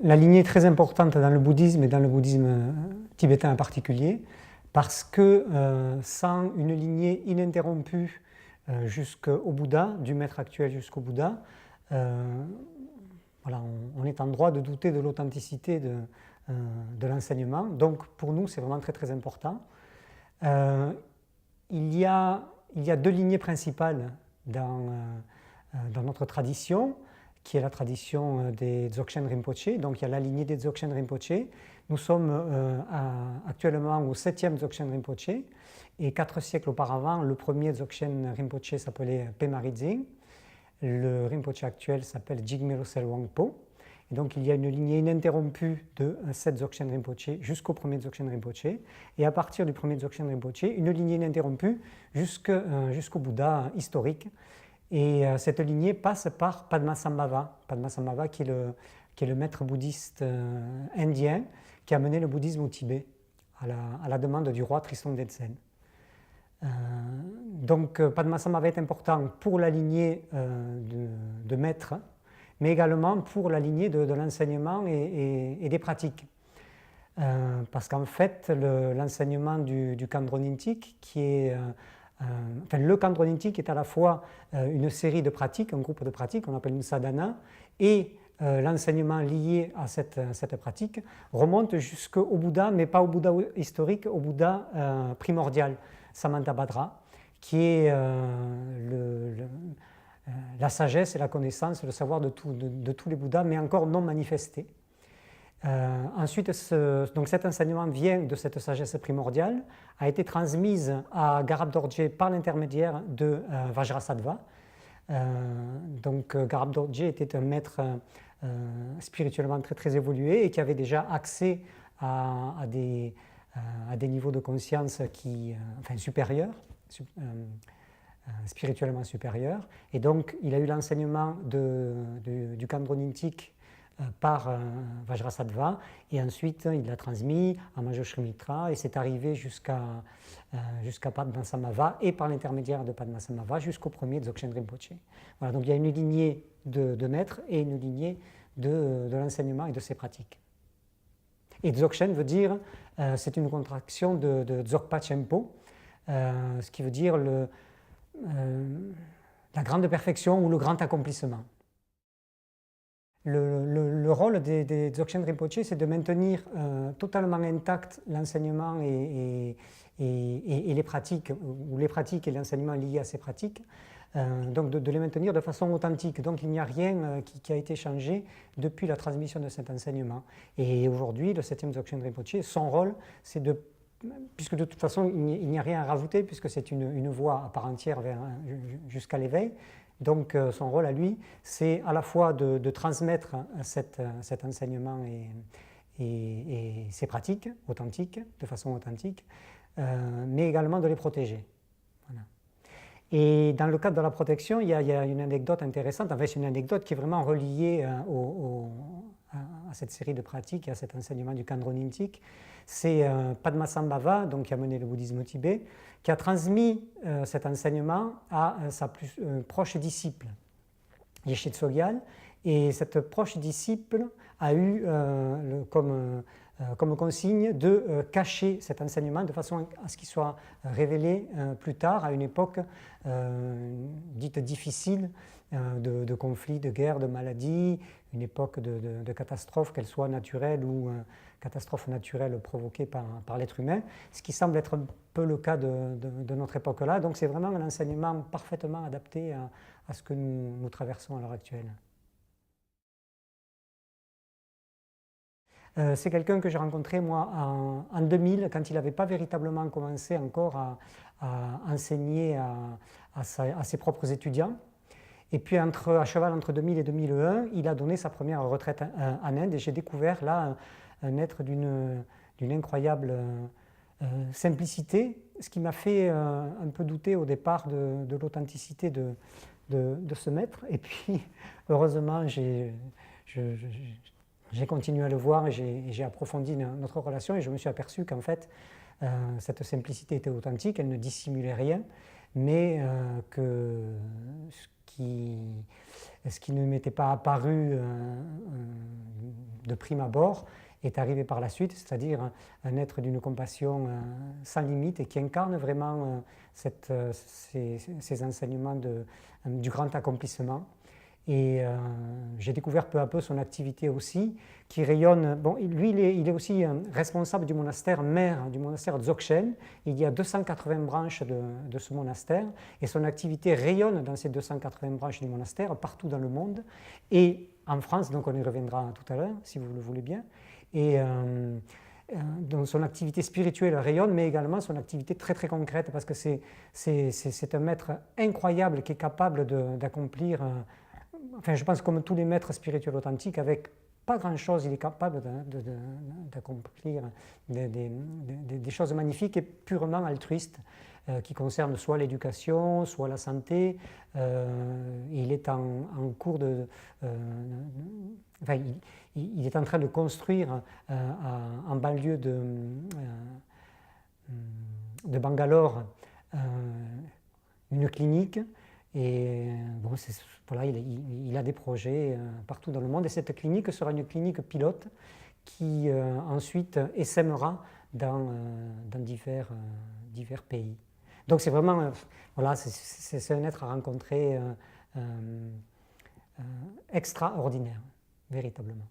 la lignée est très importante dans le bouddhisme et dans le bouddhisme tibétain en particulier, parce que sans une lignée ininterrompue jusqu'au Bouddha, du maître actuel jusqu'au Bouddha, voilà, on est en droit de douter de l'authenticité de l'enseignement. Donc pour nous, c'est vraiment très très important. Il y a deux lignées principales dans notre tradition, qui est la tradition des Dzogchen Rinpoche. Donc il y a la lignée des Dzogchen Rinpoche. Nous sommes actuellement au 7e Dzogchen Rinpoche. Et 4 siècles auparavant, le premier Dzogchen Rinpoche s'appelait Pema Rinzing. Le Rinpoche actuel s'appelle Jigme Losel Wangpo. Et donc il y a une lignée ininterrompue de 7 Dzogchen Rinpoche jusqu'au premier Dzogchen Rinpoche. Et à partir du premier Dzogchen Rinpoche, une lignée ininterrompue jusqu'au Bouddha historique. Et cette lignée passe par Padmasambhava. Padmasambhava qui est le maître bouddhiste indien qui a mené le bouddhisme au Tibet à la demande du roi Trisong Detsen. Donc Padmasambhava est important pour la lignée de maîtres, mais également pour la lignée de l'enseignement et des pratiques. Parce qu'en fait, l'enseignement du Khandro-Nyingtik, qui est le Khandro-Nyingtik est à la fois une série de pratiques, un groupe de pratiques qu'on appelle une sadhana, et l'enseignement lié à cette pratique remonte jusqu'au Bouddha, mais pas au Bouddha historique, au Bouddha primordial, Samantabhadra, qui est la sagesse et la connaissance, le savoir de tous les Bouddhas, mais encore non manifesté. Ensuite, donc cet enseignement vient de cette sagesse primordiale, a été transmise à Garab Dorje par l'intermédiaire de Vajrasattva. Donc Garab Dorje était un maître spirituellement très très évolué et qui avait déjà accès à des niveaux de conscience supérieurs, spirituellement supérieurs. Et donc il a eu l'enseignement du Khandro-Nyingtik par Vajrasattva, et ensuite il l'a transmis à Manjushri-Mitra, et c'est arrivé jusqu'à Padmasambhava, et par l'intermédiaire de Padmasambhava jusqu'au premier Dzogchen Rinpoche. Voilà, donc il y a une lignée de maîtres et une lignée de l'enseignement et de ses pratiques. Et Dzogchen veut dire, c'est une contraction de Dzogpa Chenpo, ce qui veut dire la grande perfection ou le grand accomplissement. Le rôle des Dzogchen Rinpoche, c'est de maintenir totalement intact l'enseignement et les pratiques, ou les pratiques et l'enseignement liés à ces pratiques, donc de les maintenir de façon authentique. Donc il n'y a rien qui a été changé depuis la transmission de cet enseignement. Et aujourd'hui, le 7e Dzogchen Rinpoche, son rôle, c'est puisque de toute façon il n'y a rien à rajouter, puisque c'est une voie à part entière jusqu'à l'éveil. Donc son rôle à lui, c'est à la fois de transmettre cet enseignement et ses pratiques authentiques, de façon authentique, mais également de les protéger. Voilà. Et dans le cadre de la protection, il y a une anecdote intéressante, enfin c'est une anecdote qui est vraiment reliée à cette série de pratiques et à cet enseignement du Khandro-Nyingtik. C'est Padmasambhava, donc, qui a mené le bouddhisme au Tibet, qui a transmis cet enseignement à sa plus proche disciple, Yeshe Tsogyal, et cette proche disciple a eu comme consigne de cacher cet enseignement de façon à ce qu'il soit révélé plus tard, à une époque dite difficile, de conflits, de guerres, de maladies, une époque de catastrophes, qu'elles soient naturelles ou catastrophes naturelles provoquées par l'être humain, ce qui semble être un peu le cas de notre époque-là. Donc c'est vraiment un enseignement parfaitement adapté à ce que nous traversons à l'heure actuelle. C'est quelqu'un que j'ai rencontré moi en 2000, quand il n'avait pas véritablement commencé encore à enseigner à ses propres étudiants. Et puis à cheval entre 2000 et 2001, il a donné sa première retraite en Inde, et j'ai découvert là un être d'une incroyable simplicité, ce qui m'a fait un peu douter au départ de l'authenticité de ce maître. Et puis heureusement, j'ai continué à le voir et j'ai approfondi notre relation, et je me suis aperçu qu'en fait cette simplicité était authentique, elle ne dissimulait rien, mais que ce qui ne m'était pas apparu de prime abord, est arrivé par la suite, c'est-à-dire un être d'une compassion sans limite et qui incarne vraiment ces enseignements du grand accomplissement. Et j'ai découvert peu à peu son activité aussi, qui rayonne. Bon, lui, il est aussi responsable du monastère, maire du monastère Dzogchen. Il y a 280 branches de ce monastère, et son activité rayonne dans ces 280 branches du monastère, partout dans le monde, et en France, donc on y reviendra tout à l'heure, si vous le voulez bien. Et donc son activité spirituelle rayonne, mais également son activité très très concrète, parce que c'est un maître incroyable qui est capable d'accomplir. Enfin, je pense comme tous les maîtres spirituels authentiques, avec pas grand-chose, il est capable d'accomplir des choses magnifiques et purement altruistes, qui concernent soit l'éducation, soit la santé. Il est en cours enfin, il est en train de construire en banlieue de Bangalore une clinique. Et bon, voilà, il a des projets partout dans le monde. Et cette clinique sera une clinique pilote qui ensuite essaimera dans divers pays. Donc c'est vraiment, voilà, c'est un être à rencontrer extraordinaire, véritablement.